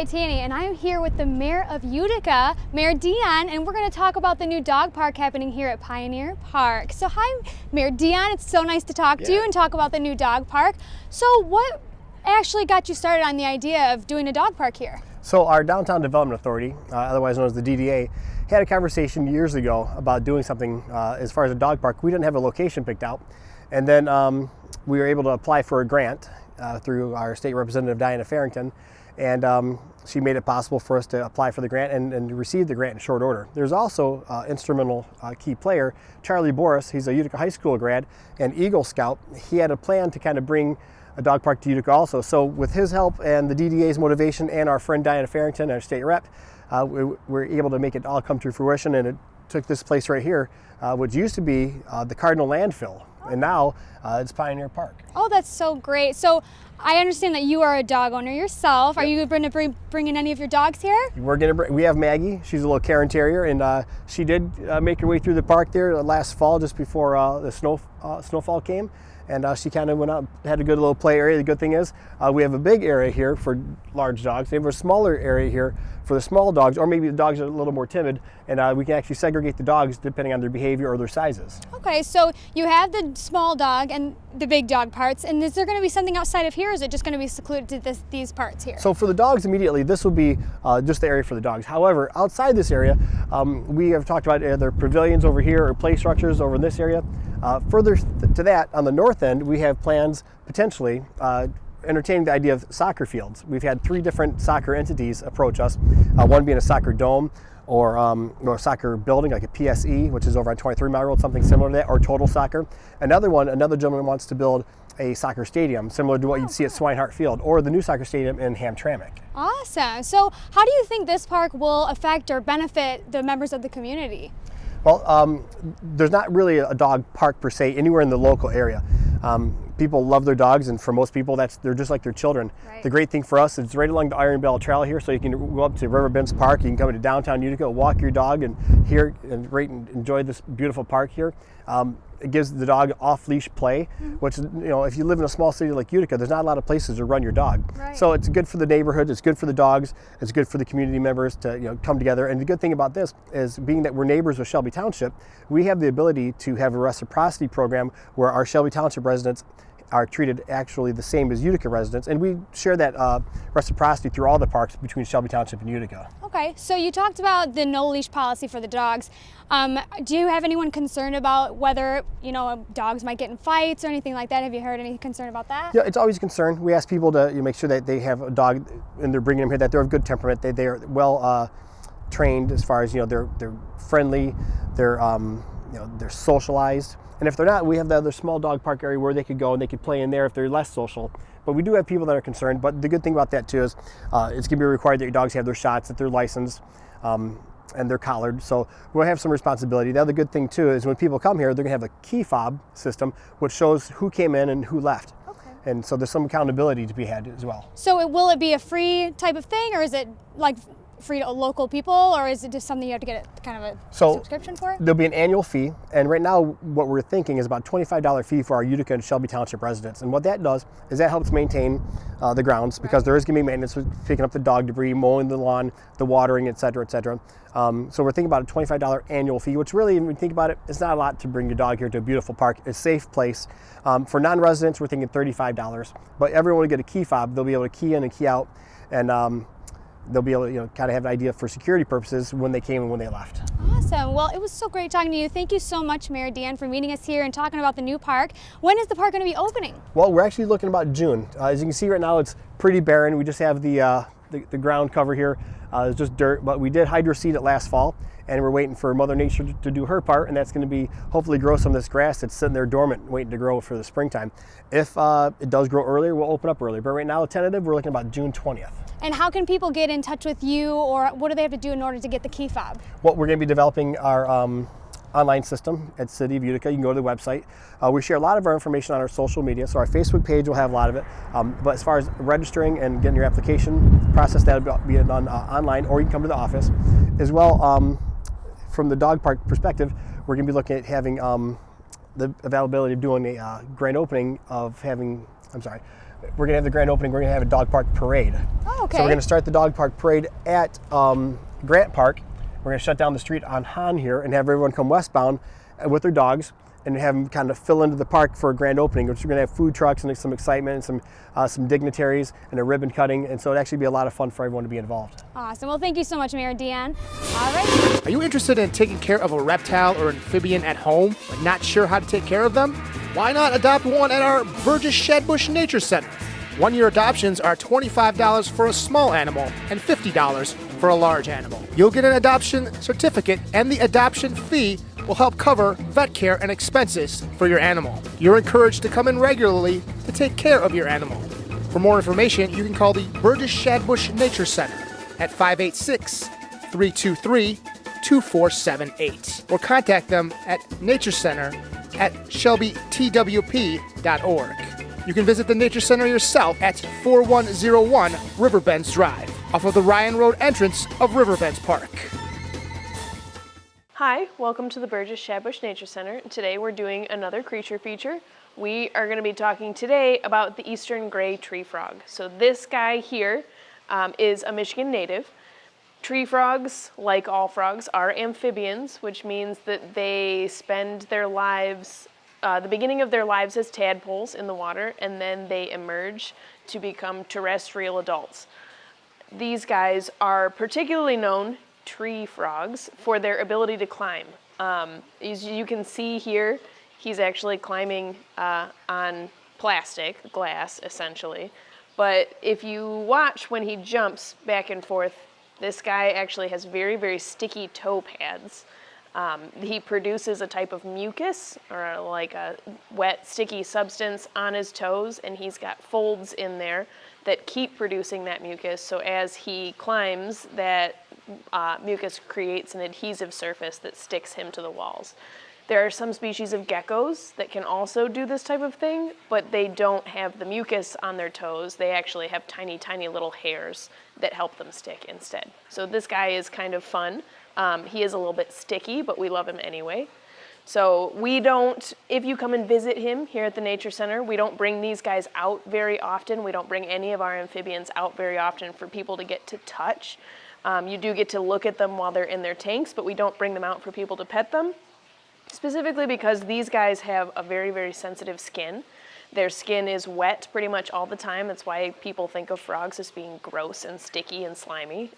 Tanny, and I'm here with the Mayor of Utica, Mayor Dion, and we're going to talk about the new dog park happening here at Pioneer Park. So hi, Mayor Dion. It's so nice to talk to you and talk about the new dog park. So what actually got you started on the idea of doing a dog park here? So our Downtown Development Authority, otherwise known as the DDA, had a conversation years ago about doing something as far as a dog park. We didn't have a location picked out, and then we were able to apply for a grant through our state representative, Diana Farrington, and she made it possible for us to apply for the grant and receive the grant in short order. There's also instrumental key player, Charlie Boris. He's a Utica High School grad and Eagle Scout. He had a plan to kind of bring a dog park to Utica also. So with his help and the DDA's motivation and our friend Diana Farrington, our state rep, we were able to make it all come to fruition, and it took this place right here, which used to be the Cardinal landfill, and now it's Pioneer Park. Oh, that's so great. So I understand that you are a dog owner yourself. Yep. Are you going to bring in any of your dogs here? We have Maggie. She's a little Cairn Terrier, and she did make her way through the park there last fall, just before the snowfall came. And she kind of went out, had a good little play area. The good thing is we have a big area here for large dogs. We have a smaller area here for the small dogs, or maybe the dogs are a little more timid, and we can actually segregate the dogs depending on their behavior or their sizes. Okay, so you have the small dog and the big dog parts, and is there going to be something outside of here, or is it just going to be secluded to these parts here? So for the dogs immediately, this will be just the area for the dogs. However, outside this area, we have talked about either pavilions over here or play structures over in this area. Further to that, on the north end, we have plans potentially entertaining the idea of soccer fields. We've had 3 different soccer entities approach us, one being a soccer dome or a soccer building like a PSE, which is over on 23 Mile Road, something similar to that, or Total Soccer. Another gentleman wants to build a soccer stadium similar to what you'd see at Swinehart Field or the new soccer stadium in Hamtramck. Awesome. So how do you think this park will affect or benefit the members of the community? Well, there's not really a dog park per se anywhere in the local area. People love their dogs, and for most people, they're just like their children. Right. The great thing for us is it's right along the Iron Bell Trail here, so you can go up to River Bends Park. You can come into downtown Utica, walk your dog, and enjoy this beautiful park here. It gives the dog off-leash play, which, if you live in a small city like Utica, there's not a lot of places to run your dog. Right. So it's good for the neighborhood, it's good for the dogs, it's good for the community members to come together. And the good thing about this is, being that we're neighbors with Shelby Township, we have the ability to have a reciprocity program where our Shelby Township residents are treated actually the same as Utica residents, and we share that reciprocity through all the parks between Shelby Township and Utica. Okay, so you talked about the no-leash policy for the dogs. Do you have anyone concerned about whether, dogs might get in fights or anything like that? Have you heard any concern about that? Yeah, it's always a concern. We ask people to make sure that they have a dog, and they're bringing them here, that they're of good temperament, they are well trained as far as, they're friendly, they're socialized. And if they're not, we have the other small dog park area where they could go and they could play in there if they're less social. But we do have people that are concerned. But the good thing about that too is it's going to be required that your dogs have their shots, that they're licensed, and they're collared. So we'll have some responsibility. The other good thing too is when people come here, they're going to have a key fob system which shows who came in and who left. Okay. And so there's some accountability to be had as well. So will it be a free type of thing, or is it like free to local people, or is it just something you have to get kind of a subscription for? There'll be an annual fee, and right now what we're thinking is about $25 fee for our Utica and Shelby Township residents. And what that does is that helps maintain the grounds, because there is going to be maintenance with picking up the dog debris, mowing the lawn, the watering, et cetera, et cetera. So we're thinking about a $25 annual fee, which really, when you think about it, it's not a lot to bring your dog here to a beautiful park. It's a safe place. For non-residents, we're thinking $35, but everyone will get a key fob. They'll be able to key in and key out, and they'll be able to kind of have an idea for security purposes when they came and when they left. Awesome. Well, it was so great talking to you. Thank you so much, Mayor Dion, for meeting us here and talking about the new park. When is the park going to be opening? Well, we're actually looking about June. As you can see right now, it's pretty barren. We just have the ground cover here. It's just dirt, but we did hydro seed it last fall, and we're waiting for Mother Nature to do her part, and that's going to be hopefully grow some of this grass that's sitting there dormant waiting to grow for the springtime. If it does grow earlier, we'll open up earlier, but right now, tentative, we're looking about June 20th. And how can people get in touch with you, or what do they have to do in order to get the key fob? Well, we're going to be developing our online system at City of Utica. You can go to the website. We share a lot of our information on our social media, so our Facebook page will have a lot of it. But as far as registering and getting your application process, that'll be done online, or you can come to the office. As well, from the dog park perspective, we're going to be looking at having the availability of doing a grand opening of having, we're going to have the grand opening. We're going to have a dog park parade. Oh, okay. So we're going to start the dog park parade at Grant Park. We're going to shut down the street on Hahn here and have everyone come westbound with their dogs and have them kind of fill into the park for a grand opening, which we're going to have food trucks and some excitement and some dignitaries and a ribbon cutting. And so it'll actually be a lot of fun for everyone to be involved. Awesome. Well, thank you so much, Mayor Deanne. All right. Are you interested in taking care of a reptile or amphibian at home, but not sure how to take care of them? Why not adopt one at our Burgess Shadbush Nature Center? One-year adoptions are $25 for a small animal and $50 for a large animal. You'll get an adoption certificate, and the adoption fee will help cover vet care and expenses for your animal. You're encouraged to come in regularly to take care of your animal. For more information, you can call the Burgess Shadbush Nature Center at 586-323-2478 or contact them at naturecenter@shelbytwp.org. You can visit the Nature Center yourself at 4101 Riverbends Drive, off of the Ryan Road entrance of Riverbends Park. Hi, welcome to the Burgess Shadbush Nature Center. Today we're doing another creature feature. We are going to be talking today about the eastern gray tree frog. So this guy here is a Michigan native. Tree frogs, like all frogs, are amphibians, which means that they spend their lives the beginning of their lives as tadpoles in the water, and then they emerge to become terrestrial adults. These guys are particularly known, tree frogs, for their ability to climb. As you can see here, he's actually climbing on plastic, glass essentially. But if you watch when he jumps back and forth, this guy actually has very, very sticky toe pads. He produces a type of mucus, or like a wet, sticky substance on his toes, and he's got folds in there that keep producing that mucus. So as he climbs, that mucus creates an adhesive surface that sticks him to the walls. There are some species of geckos that can also do this type of thing, but they don't have the mucus on their toes. They actually have tiny, tiny little hairs that help them stick instead. So this guy is kind of fun. He is a little bit sticky, but we love him anyway. So we don't, if you come and visit him here at the Nature Center, we don't bring these guys out very often. We don't bring any of our amphibians out very often for people to get to touch. You do get to look at them while they're in their tanks, but we don't bring them out for people to pet them, specifically because these guys have a very, very sensitive skin. Their skin is wet pretty much all the time. That's why people think of frogs as being gross and sticky and slimy.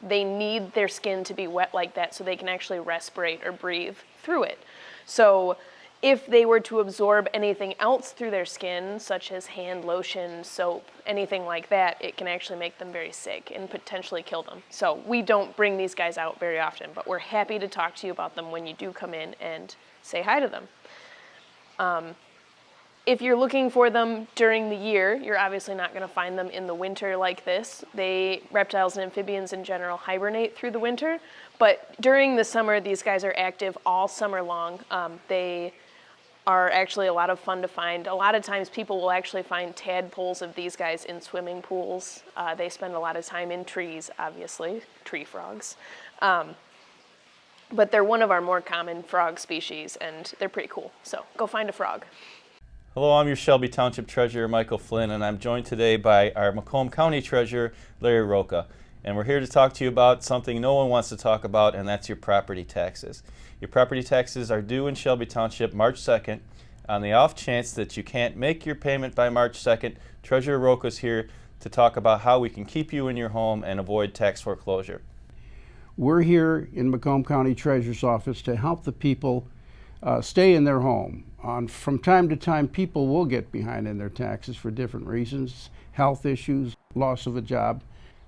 They need their skin to be wet like that so they can actually respirate or breathe through it. So if they were to absorb anything else through their skin, such as hand lotion, soap, anything like that, it can actually make them very sick and potentially kill them. So we don't bring these guys out very often, but we're happy to talk to you about them when you do come in and say hi to them. If you're looking for them during the year, you're obviously not going to find them in the winter like this. Reptiles and amphibians in general hibernate through the winter, but during the summer, these guys are active all summer long. They are actually a lot of fun to find. A lot of times people will actually find tadpoles of these guys in swimming pools. They spend a lot of time in trees, obviously, tree frogs. But they're one of our more common frog species, and they're pretty cool. So go find a frog. Hello, I'm your Shelby Township Treasurer, Michael Flynn, and I'm joined today by our Macomb County Treasurer, Larry Roca. And we're here to talk to you about something no one wants to talk about, and that's your property taxes. Your property taxes are due in Shelby Township March 2nd. On the off chance that you can't make your payment by March 2nd, Treasurer Roca is here to talk about how we can keep you in your home and avoid tax foreclosure. We're here in Macomb County Treasurer's Office to help the people stay in their home. From time to time, people will get behind in their taxes for different reasons, health issues, loss of a job.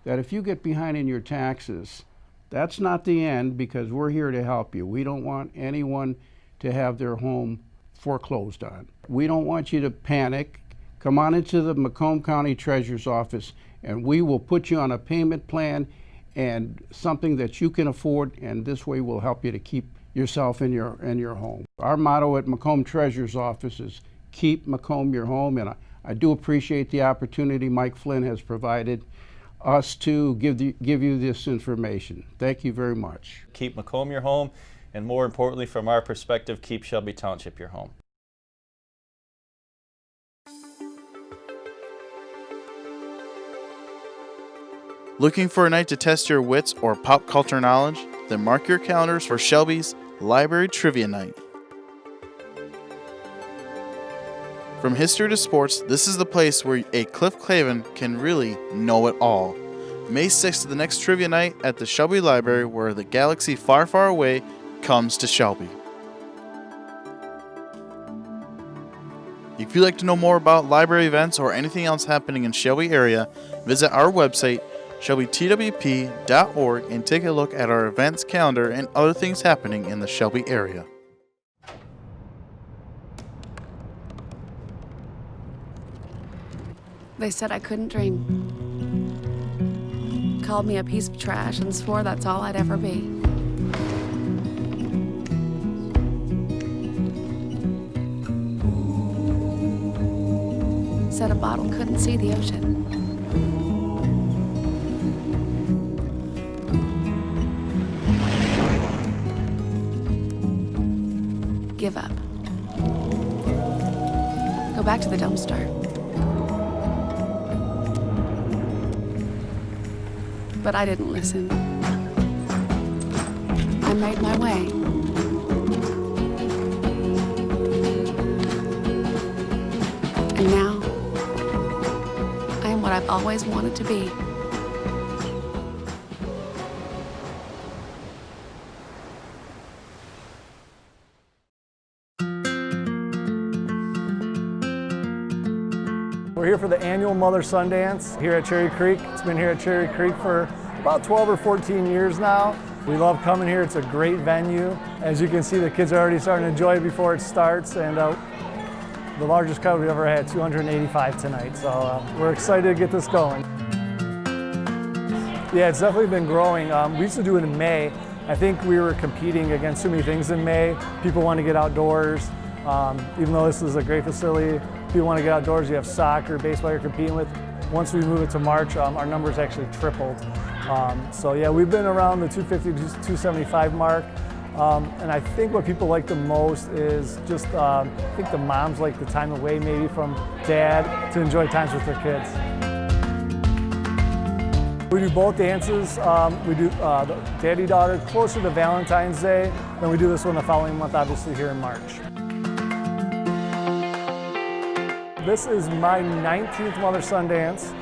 That if you get behind in your taxes, that's not the end, because we're here to help you. We don't want anyone to have their home foreclosed on. We don't want you to panic. Come on into the Macomb County Treasurer's Office and we will put you on a payment plan and something that you can afford, and this way we'll help you to keep yourself in your home. Our motto at Macomb Treasurer's Office is keep Macomb your home, and I do appreciate the opportunity Mike Flynn has provided us to give you this information. Thank you very much. Keep Macomb your home, and more importantly from our perspective, keep Shelby Township your home. Looking for a night to test your wits or pop culture knowledge? Then mark your calendars for Shelby's Library Trivia Night. From history to sports, this is the place where a Cliff Clavin can really know it all. May 6th is the next trivia night at the Shelby Library, where the galaxy far, far away comes to Shelby. If you'd like to know more about library events or anything else happening in Shelby area, visit our website, shelbytwp.org, and take a look at our events calendar and other things happening in the Shelby area. They said I couldn't dream. Called me a piece of trash and swore that's all I'd ever be. Said a bottle couldn't see the ocean. Give up. Go back to the dumpster. But I didn't listen. I made my way. And now, I am what I've always wanted to be. We're here for the annual Mother-Son Dance here at Cherry Creek. It's been here at Cherry Creek for about 12 or 14 years now. We love coming here. It's a great venue. As you can see, the kids are already starting to enjoy it before it starts, and the largest crowd we've ever had, 285 tonight. So we're excited to get this going. Yeah, it's definitely been growing. We used to do it in May. I think we were competing against too many things in May. People want to get outdoors. Even though this is a great facility, people want to get outdoors. You have soccer, baseball you're competing with. Once we move it to March, our numbers actually tripled. So yeah, we've been around the 250 to 275 mark. And I think what people like the most is just, I think the moms like the time away maybe from dad to enjoy times with their kids. We do both dances. We do the daddy-daughter closer to Valentine's Day. Then we do this one the following month, obviously here in March. This is my 19th Mother-Son Dance.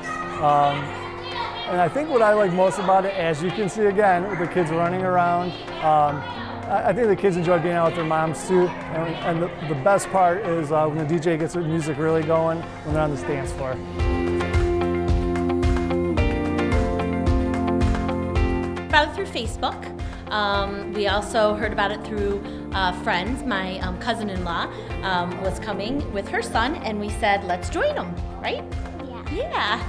And I think what I like most about it, as you can see again, with the kids running around, I think the kids enjoy being out with their moms too. And the best part is when the DJ gets the music really going when they're on this dance floor. About it through Facebook. We also heard about it through friends. My cousin-in-law was coming with her son, and we said, let's join them, right? Yeah.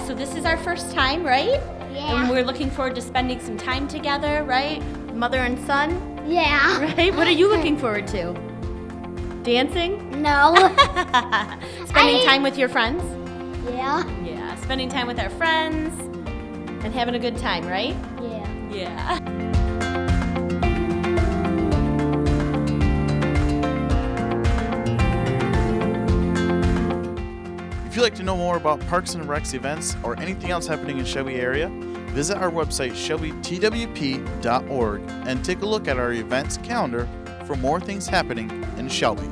So this is our first time, right? Yeah. And we're looking forward to spending some time together, right? Mother and son? Yeah. Right? What are you looking forward to? Dancing? No. Spending time with your friends? Yeah. Yeah, spending time with our friends and having a good time, right? Yeah. Yeah. If you'd like to know more about Parks and Recs events or anything else happening in Shelby area, visit our website shelbytwp.org and take a look at our events calendar for more things happening in Shelby.